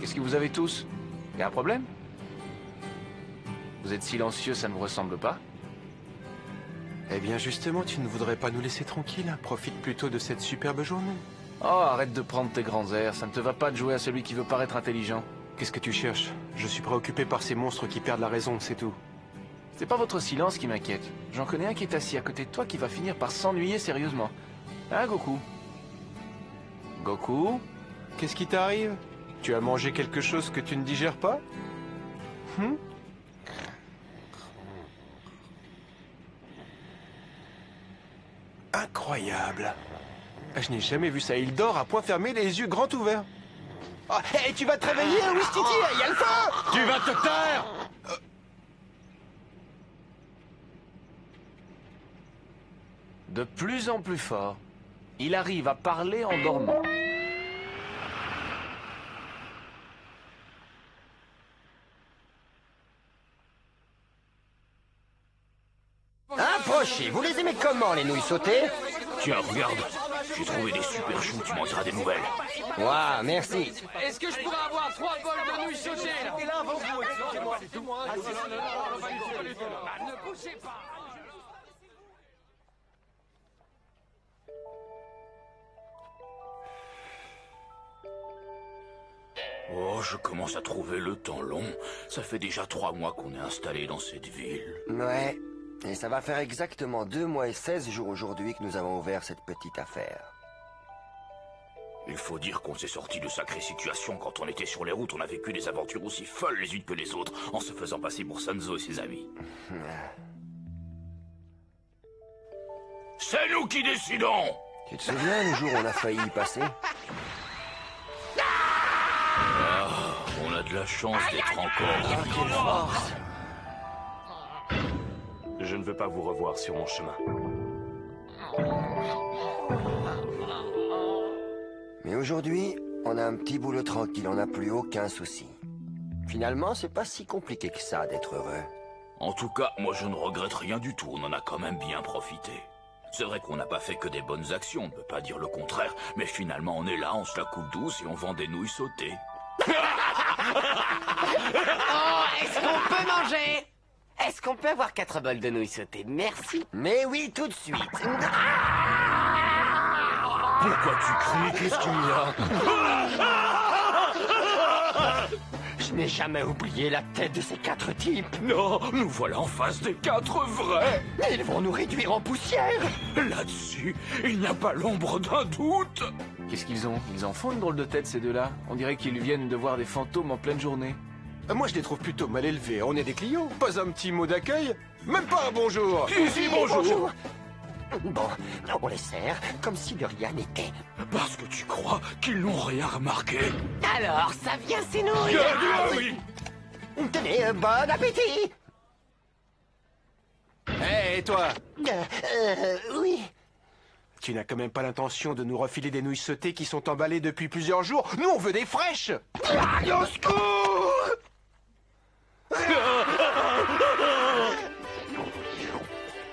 Qu'est-ce que vous avez tous? Y a un problème? Vous êtes silencieux, ça ne vous ressemble pas? Eh bien justement, tu ne voudrais pas nous laisser tranquilles? Profite plutôt de cette superbe journée. Oh, arrête de prendre tes grands airs, ça ne te va pas de jouer à celui qui veut paraître intelligent. Qu'est-ce que tu cherches? Je suis préoccupé par ces monstres qui perdent la raison, c'est tout. C'est pas votre silence qui m'inquiète. J'en connais un qui est assis à côté de toi qui va finir par s'ennuyer sérieusement. Hein, Goku? Goku? Qu'est-ce qui t'arrive? Tu as mangé quelque chose que tu ne digères pas? Incroyable. Je n'ai jamais vu ça. Il dort à point fermé, les yeux grands ouverts. Oh, hey, tu vas te réveiller, Wistiti, il y a le feu! Tu vas te taire! De plus en plus fort. Il arrive à parler en dormant. Approchez, vous les aimez comment, les nouilles sautées? Tiens, regarde, j'ai trouvé des super choux, tu m'en diras des nouvelles. Waouh, merci. Est-ce que je pourrais avoir 3 bols de nouilles sautées là? Et là, avant vous, excusez-moi. Ne poussez pas. Oh, je commence à trouver le temps long. Ça fait déjà 3 mois qu'on est installé dans cette ville. Ouais, et ça va faire exactement 2 mois et 16 jours aujourd'hui que nous avons ouvert cette petite affaire. Il faut dire qu'on s'est sorti de sacrées situations. Quand on était sur les routes, on a vécu des aventures aussi folles les unes que les autres, en se faisant passer pour Sanzo et ses amis. C'est nous qui décidons! Tu te souviens le jour où on a failli y passer? On a de la chance d'être encore. Je ne veux pas vous revoir sur mon chemin. Mais aujourd'hui, on a un petit boulot tranquille, on n'a plus aucun souci. Finalement, c'est pas si compliqué que ça d'être heureux. En tout cas, moi je ne regrette rien du tout, on en a quand même bien profité. C'est vrai qu'on n'a pas fait que des bonnes actions, on ne peut pas dire le contraire, mais finalement on est là, on se la coupe douce et on vend des nouilles sautées. Oh, est-ce qu'on peut manger? Est-ce qu'on peut avoir 4 bols de nouilles sautées? Merci. Mais oui, tout de suite. Pourquoi tu cries? Qu'est-ce qu'il y a? Je n'ai jamais oublié la tête de ces 4 types. Non, nous voilà en face des 4 vrais. Ils vont nous réduire en poussière. Là-dessus, il n'y a pas l'ombre d'un doute. Qu'est-ce qu'ils ont? Ils en font une drôle de tête, ces deux-là. On dirait qu'ils viennent de voir des fantômes en pleine journée. Moi, je les trouve plutôt mal élevés. On est des clients. Pas un petit mot d'accueil. Même pas un bonjour. Si, bonjour. Bon, on les sert comme si de rien n'était. Parce que tu crois qu'ils n'ont rien remarqué? Alors, ça vient, ces nouilles? Oui. Tenez, bon appétit. Hé, toi, Oui. tu n'as quand même pas l'intention de nous refiler des nouilles sautées qui sont emballées depuis plusieurs jours. Nous, on veut des fraîches. Au secours!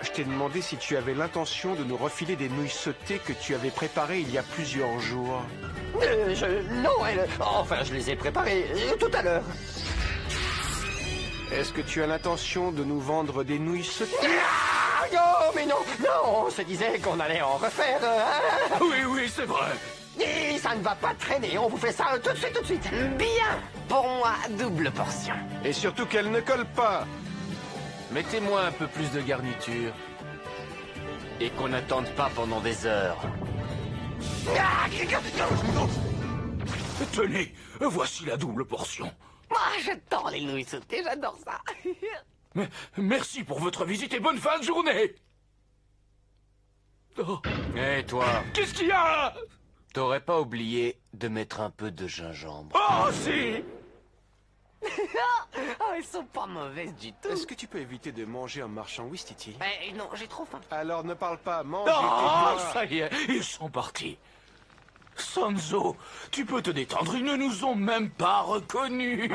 Je t'ai demandé si tu avais l'intention de nous refiler des nouilles sautées que tu avais préparées il y a plusieurs jours. Non, enfin, je les ai préparées tout à l'heure. Est-ce que tu as l'intention de nous vendre des nouilles sautées? Non, mais non, on se disait qu'on allait en refaire. Oui, c'est vrai. Et ça ne va pas traîner, on vous fait ça tout de suite. Bien. Pour moi, double portion. Et surtout qu'elles ne collent pas. Mettez-moi un peu plus de garniture. Et qu'on n'attende pas pendant des heures. Tenez, voici la double portion. Moi, j'adore les nouilles sautées, j'adore ça. Merci pour votre visite et bonne fin de journée. Oh, Hé, toi, qu'est-ce qu'il y a? t'aurais pas oublié de mettre un peu de gingembre? Oh, si. Oh, elles sont pas mauvaises du tout. Est-ce que tu peux éviter de manger en marchant, Wistiti? Non, j'ai trop faim. Alors ne parle pas, mange. Oh, et tais-toi. ça y est, ils sont partis. Sanzo, tu peux te détendre, ils ne nous ont même pas reconnus.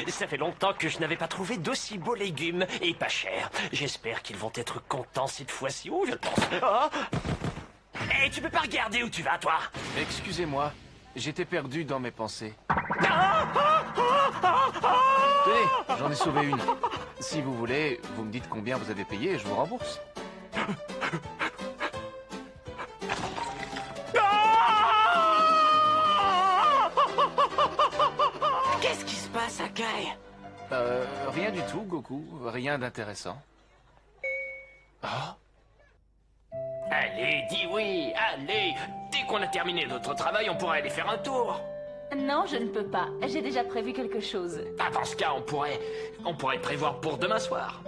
Ça fait longtemps que je n'avais pas trouvé d'aussi beaux légumes et pas cher. J'espère qu'ils vont être contents cette fois-ci. Oh, je le pense. Oh. Hey, tu peux pas regarder où tu vas, toi? Excusez-moi, j'étais perdu dans mes pensées. Ah, Tenez, j'en ai sauvé une. Si vous voulez, vous me dites combien vous avez payé et je vous rembourse. Qu'est-ce qui se passe, Akai? Rien du tout, Goku. Rien d'intéressant. Allez, dis oui, allez. Dès qu'on a terminé notre travail, on pourrait aller faire un tour. Non, je ne peux pas. J'ai déjà prévu quelque chose. Ah, dans ce cas, on pourrait le prévoir pour demain soir.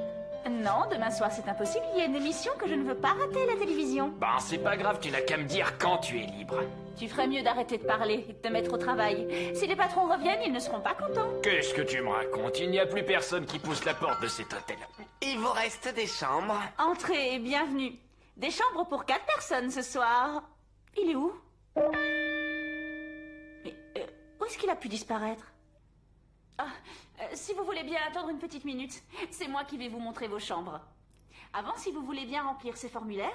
Non, demain soir c'est impossible. Il y a une émission que je ne veux pas rater à la télévision. Ben, c'est pas grave, tu n'as qu'à me dire quand tu es libre. Tu ferais mieux d'arrêter de parler et de te mettre au travail. Si les patrons reviennent, ils ne seront pas contents. Qu'est-ce que tu me racontes? Il n'y a plus personne qui pousse la porte de cet hôtel. Il vous reste des chambres? Entrez et bienvenue. Des chambres pour 4 personnes ce soir. Il est où? Mais où est-ce qu'il a pu disparaître? Si vous voulez bien attendre une petite minute, c'est moi qui vais vous montrer vos chambres. Avant, si vous voulez bien remplir ces formulaires,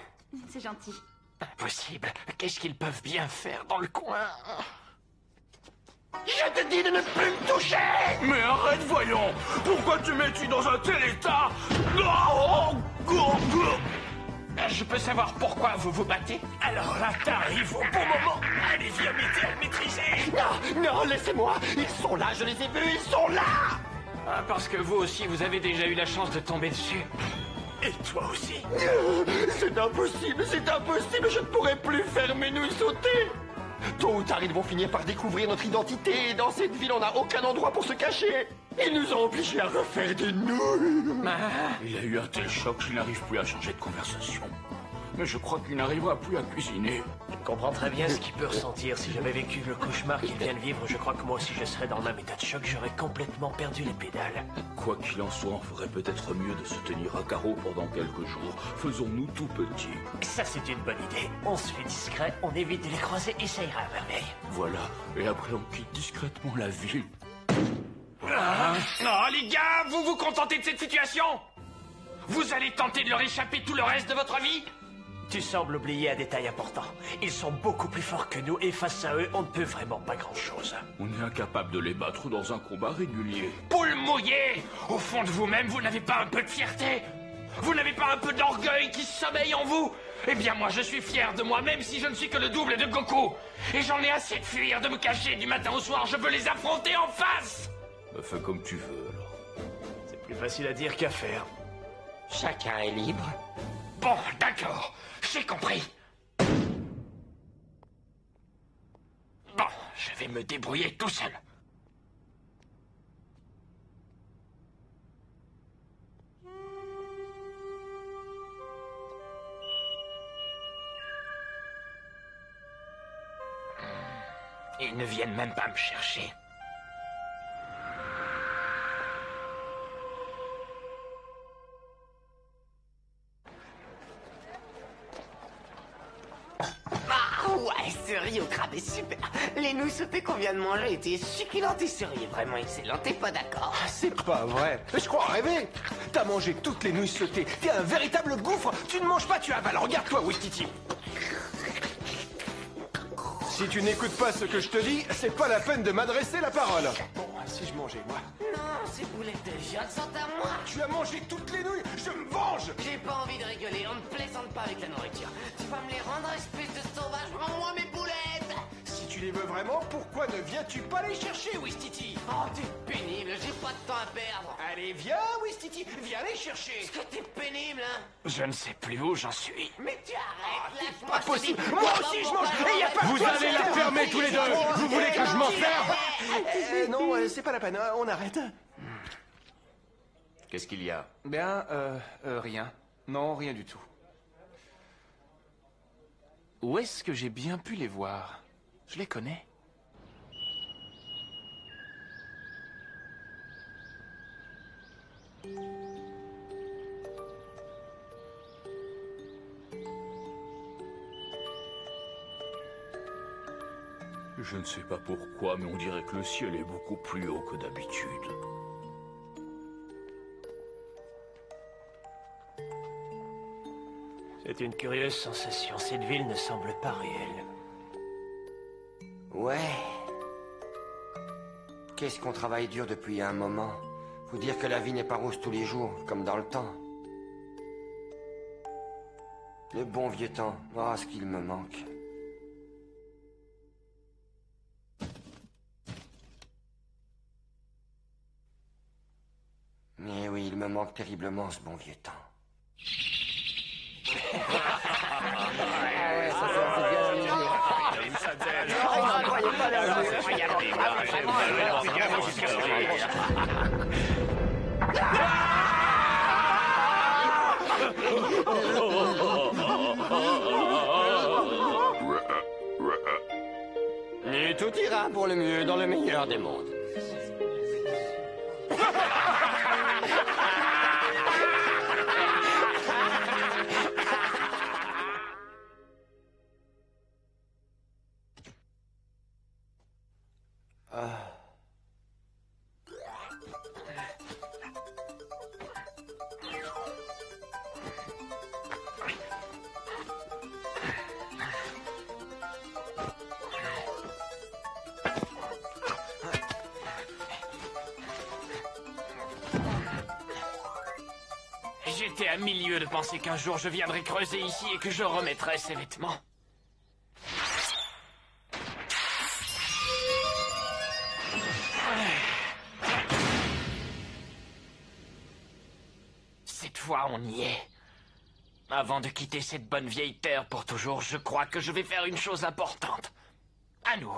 c'est gentil. Impossible. Qu'est-ce qu'ils peuvent bien faire dans le coin? Je te dis de ne plus me toucher! Mais arrête, voyons! Pourquoi tu m'es-tu dans un tel état? Je peux savoir pourquoi vous vous battez? Alors là, t'arrives au bon moment! Allez, viens m'aider à le maîtriser! Non, non, laissez-moi! Ils sont là, je les ai vus, ils sont là! Ah, parce que vous aussi, vous avez déjà eu la chance de tomber dessus. Et toi aussi! C'est impossible, je ne pourrai plus faire mes nouilles sauter! Tôt ou tard, ils vont finir par découvrir notre identité, et dans cette ville, on n'a aucun endroit pour se cacher! Ils nous ont obligés à refaire des nouilles! Il a eu un tel choc qu'il n'arrive plus à changer de conversation. Mais je crois qu'il n'arrivera plus à cuisiner. Je comprends très bien ce qu'il peut ressentir. Si j'avais vécu le cauchemar qu'il vient de vivre, je crois que moi aussi je serais dans le même état de choc. J'aurais complètement perdu les pédales. Quoi qu'il en soit, on ferait peut-être mieux de se tenir à carreau pendant quelques jours. Faisons-nous tout petits. Ça, c'est une bonne idée. On se fait discret, on évite de les croiser et ça ira à merveille. Voilà, et après on quitte discrètement la ville. Oh, les gars, vous vous contentez de cette situation? Vous allez tenter de leur échapper tout le reste de votre vie? Tu sembles oublier un détail important. Ils sont beaucoup plus forts que nous et face à eux, on ne peut vraiment pas grand-chose. On est incapable de les battre dans un combat régulier. Poule mouillée! Au fond de vous-même, vous n'avez pas un peu de fierté? Vous n'avez pas un peu d'orgueil qui sommeille en vous? Eh bien, moi, je suis fier de moi, même si je ne suis que le double de Goku. Et j'en ai assez de fuir, de me cacher du matin au soir. Je veux les affronter en face! Bah, fais comme tu veux, alors. C'est plus facile à dire qu'à faire. Chacun est libre. Bon, d'accord, j'ai compris. Bon, je vais me débrouiller tout seul. Ils ne viennent même pas me chercher. Ah ouais, ce riz au crabe est super. Les nouilles sautées qu'on vient de manger étaient succulentes et ce riz est vraiment excellent. T'es pas d'accord? C'est pas vrai. Je crois rêver. T'as mangé toutes les nouilles sautées. T'es un véritable gouffre. Tu ne manges pas, tu avales. Regarde-toi, Wistiti. Si tu n'écoutes pas ce que je te dis, c'est pas la peine de m'adresser la parole. Bon, si je mangeais, moi. Non, ces boulettes de viande sont à moi. Tu as mangé toutes les nouilles. Je me venge. J'ai pas envie de rigoler, on ne plaisante pas avec la nourriture. Tu vas me les rendre, espèce de sauvage. Rends-moi mes boulettes. Si tu les veux vraiment, pourquoi ne viens-tu pas les chercher, Wistiti? Oh, t'es pénible, j'ai pas de temps à perdre. Allez, viens, Wistiti. Viens les chercher. Est-ce que t'es pénible, hein? Je ne sais plus où j'en suis. Mais tu arrêtes, lâche-moi. Pas possible. Moi aussi, je mange. Et y a pas Vous de toi, allez c'est la terminé. fermer tous les deux. Vous voulez que je m'enferme? Non, c'est pas la peine. On arrête. Qu'est-ce qu'il y a? Bien, rien. Non, rien du tout. Où est-ce que j'ai bien pu les voir? Je les connais. Je ne sais pas pourquoi, mais on dirait que le ciel est beaucoup plus haut que d'habitude. C'est une curieuse sensation. Cette ville ne semble pas réelle. Ouais. Qu'est-ce qu'on travaille dur depuis un moment. Faut dire que la vie n'est pas rose tous les jours, comme dans le temps. Le bon vieux temps. Oh, ce qu'il me manque. Mais oui, il me manque terriblement ce bon vieux temps. Et tout ira pour le mieux dans le meilleur des mondes. J'étais à milieu de penser qu'un jour je viendrais creuser ici et que je remettrais ces vêtements. Cette fois, on y est. Avant de quitter cette bonne vieille terre pour toujours, je crois que je vais faire une chose importante. À nous.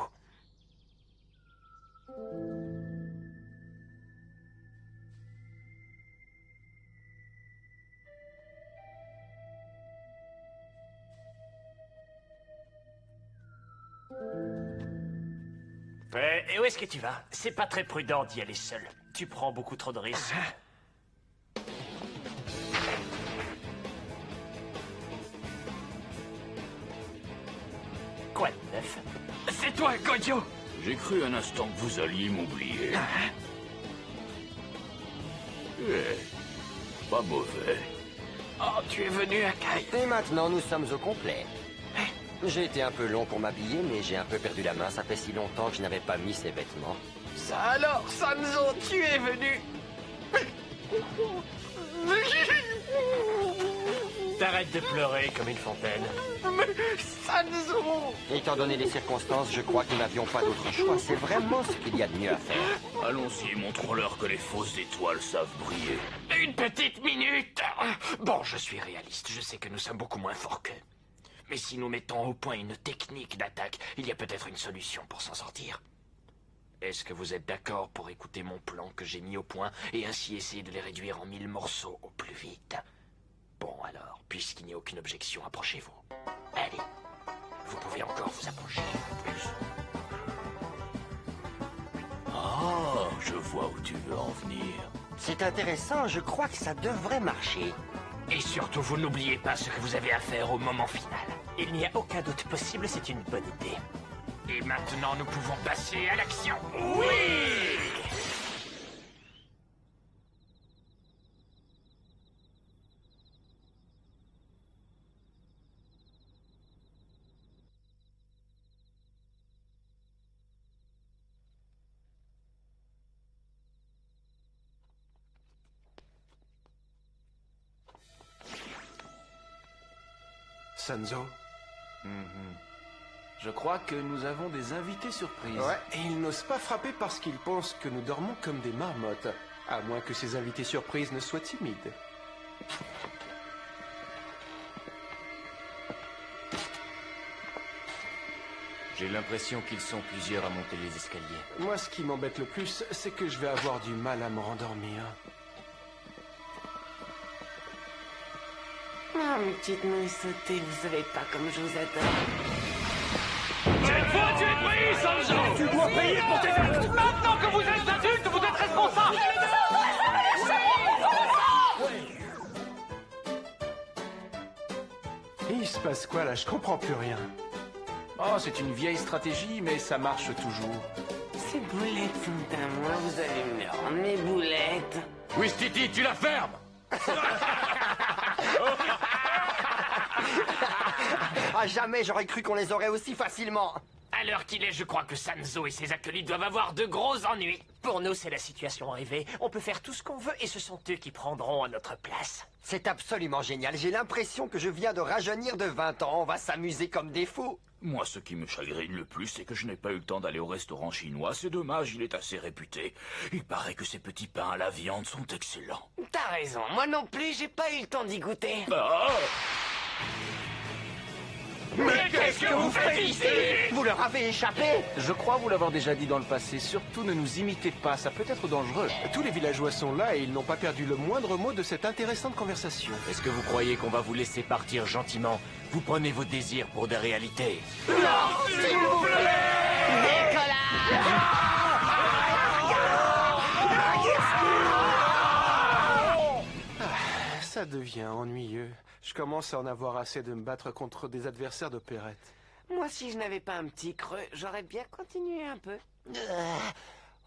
Et où est-ce que tu vas? C'est pas très prudent d'y aller seul. Tu prends beaucoup trop de risques. Quoi de neuf? C'est toi, Gojo! J'ai cru un instant que vous alliez m'oublier. Pas mauvais. Oh, tu es venu à Kai. Et maintenant, nous sommes au complet. J'ai été un peu long pour m'habiller, mais j'ai un peu perdu la main. Ça fait si longtemps que je n'avais pas mis ces vêtements. Ça alors, Sanzo, tu es venu. T'arrêtes de pleurer comme une fontaine. Mais Sanzo! Étant donné les circonstances, je crois que nous n'avions pas d'autre choix. C'est vraiment ce qu'il y a de mieux à faire. Allons-y, montrons-leur que les fausses étoiles savent briller. Une petite minute. Bon, je suis réaliste. Je sais que nous sommes beaucoup moins forts qu'eux. Mais si nous mettons au point une technique d'attaque, il y a peut-être une solution pour s'en sortir. Est-ce que vous êtes d'accord pour écouter mon plan que j'ai mis au point et ainsi essayer de les réduire en 1000 morceaux au plus vite? Bon alors, puisqu'il n'y a aucune objection, approchez-vous. Allez, vous pouvez encore vous approcher un peu plus. Ah, je vois où tu veux en venir. C'est intéressant, je crois que ça devrait marcher. Et surtout, vous n'oubliez pas ce que vous avez à faire au moment final. Il n'y a aucun doute possible, c'est une bonne idée. Et maintenant, nous pouvons passer à l'action. Oui! Sanzo? Je crois que nous avons des invités surprises. Ouais, et ils n'osent pas frapper parce qu'ils pensent que nous dormons comme des marmottes. À moins que ces invités surprises ne soient timides. J'ai l'impression qu'ils sont plusieurs à monter les escaliers. Moi, ce qui m'embête le plus, c'est que je vais avoir du mal à me rendormir. Ah, mes petites mains sautées, vous savez pas comme je vous adore. Cette fois, tu es pris, Sanzo! Tu dois payer pour tes actes! Maintenant que vous êtes adultes, vous êtes responsables! Et il se passe quoi là? Je comprends plus rien. Oh, c'est une vieille stratégie, mais ça marche toujours. Ces boulettes sont à moi, vous allez me les rendre, mes boulettes. Wistiti, tu la fermes! À jamais j'aurais cru qu'on les aurait aussi facilement. À l'heure qu'il est, je crois que Sanzo et ses acolytes doivent avoir de gros ennuis. Pour nous, c'est la situation rêvée. On peut faire tout ce qu'on veut et ce sont eux qui prendront à notre place. C'est absolument génial. J'ai l'impression que je viens de rajeunir de 20 ans. On va s'amuser comme des fous. Moi, ce qui me chagrine le plus, c'est que je n'ai pas eu le temps d'aller au restaurant chinois. C'est dommage, il est assez réputé. Il paraît que ces petits pains à la viande sont excellents. T'as raison, moi non plus, j'ai pas eu le temps d'y goûter. Ah! Mais qu'est-ce que vous faites ici? Vous leur avez échappé? Je crois vous l'avoir déjà dit dans le passé. Surtout ne nous imitez pas, ça peut être dangereux. Tous les villageois sont là et ils n'ont pas perdu le moindre mot de cette intéressante conversation. Est-ce que vous croyez qu'on va vous laisser partir gentiment? Vous prenez vos désirs pour des réalités. S'il vous plaît! Ça devient ennuyeux. Je commence à en avoir assez de me battre contre des adversaires d'opérette. Moi, si je n'avais pas un petit creux, j'aurais bien continué un peu.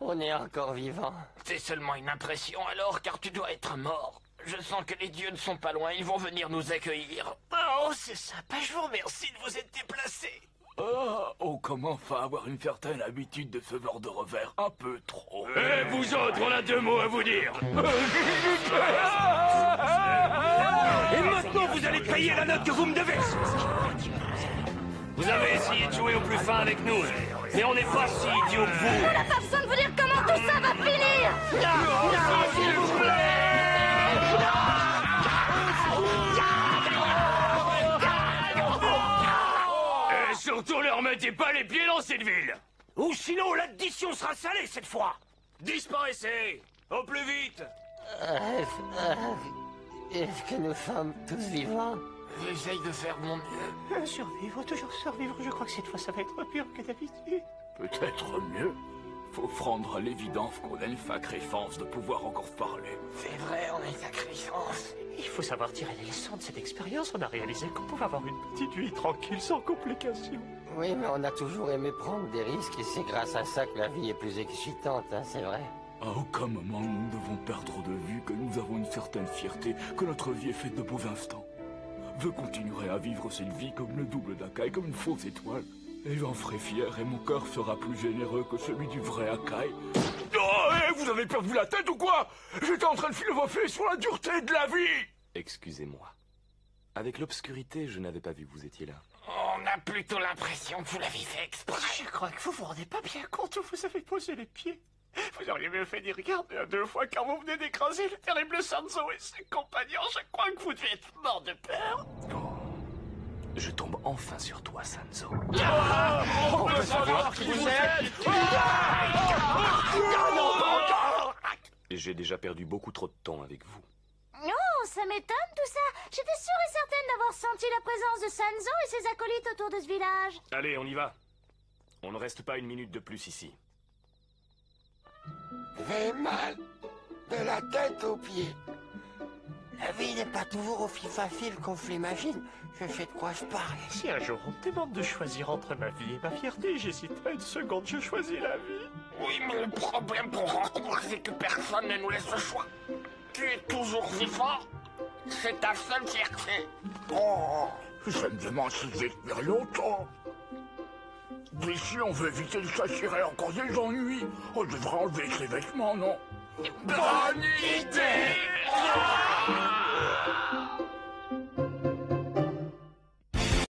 On est encore vivant. C'est seulement une impression alors, car tu dois être mort. Je sens que les dieux ne sont pas loin, ils vont venir nous accueillir. Oh, c'est sympa, je vous remercie de vous être déplacé. Oh, comment enfin avoir une certaine habitude de ce genre de revers un peu trop. Eh, vous autres, on a deux mots à vous dire. Et maintenant, vous allez payer la note que vous me devez. Vous avez essayé de jouer au plus fin avec nous, mais on n'est pas si idiots que vous. On n'a pas besoin de vous dire comment tout ça va finir. S'il vous plaît! Et surtout, ne remettez pas les pieds dans cette ville. Ou sinon, l'addition sera salée cette fois. Disparaissez. Au plus vite. Est-ce que nous sommes tous vivants? J'essaye de faire mon mieux. Survivre, toujours survivre. Je crois que cette fois, ça va être pire que d'habitude. Peut-être mieux. Faut prendre à l'évidence qu'on a une sacrée chance de pouvoir encore parler. C'est vrai, on a une sacrée chance. Il faut savoir tirer les leçons de cette expérience. On a réalisé qu'on pouvait avoir une petite vie tranquille, sans complications. Oui, mais on a toujours aimé prendre des risques et c'est grâce à ça que la vie est plus excitante, hein, c'est vrai. À aucun moment nous ne devons perdre de vue que nous avons une certaine fierté, que notre vie est faite de beaux instants. Je continuerai à vivre cette vie comme le double d'Akai, comme une fausse étoile. Et j'en ferai fier et mon cœur sera plus généreux que celui du vrai Akai. Oh, vous avez perdu la tête ou quoi? J'étais en train de philosopher sur la dureté de la vie. Excusez-moi. Avec l'obscurité, je n'avais pas vu que vous étiez là. On a plutôt l'impression que vous l'avez fait exprès. Je crois que vous vous rendez pas bien compte où vous avez posé les pieds. Vous auriez mieux fait d'y regarder à deux fois car vous venez d'écraser le terrible Sanzo et ses compagnons. Je crois que vous devez être mort de peur. Je tombe enfin sur toi, Sanzo. On peut savoir qui vous êtes. J'ai déjà perdu beaucoup trop de temps avec vous. Oh, ça m'étonne tout ça. J'étais sûre et certaine d'avoir senti la présence de Sanzo et ses acolytes autour de ce village. Allez, on y va. On ne reste pas une minute de plus ici. J'ai mal de la tête aux pieds. La vie n'est pas toujours aussi facile qu'on se l'imagine. Je sais de quoi je parle. Si un jour on te demande de choisir entre ma vie et ma fierté, j'hésite pas une seconde, je choisis la vie. Oui, mais le problème pour rencontrer, c'est que personne ne nous laisse le choix. Tu es toujours vivant. C'est ta seule fierté. Oh, je me demande si je vais tenir longtemps. D'ici, on veut éviter de s'attirer encore des ennuis. On devrait enlever ses vêtements, non? Bonne idée!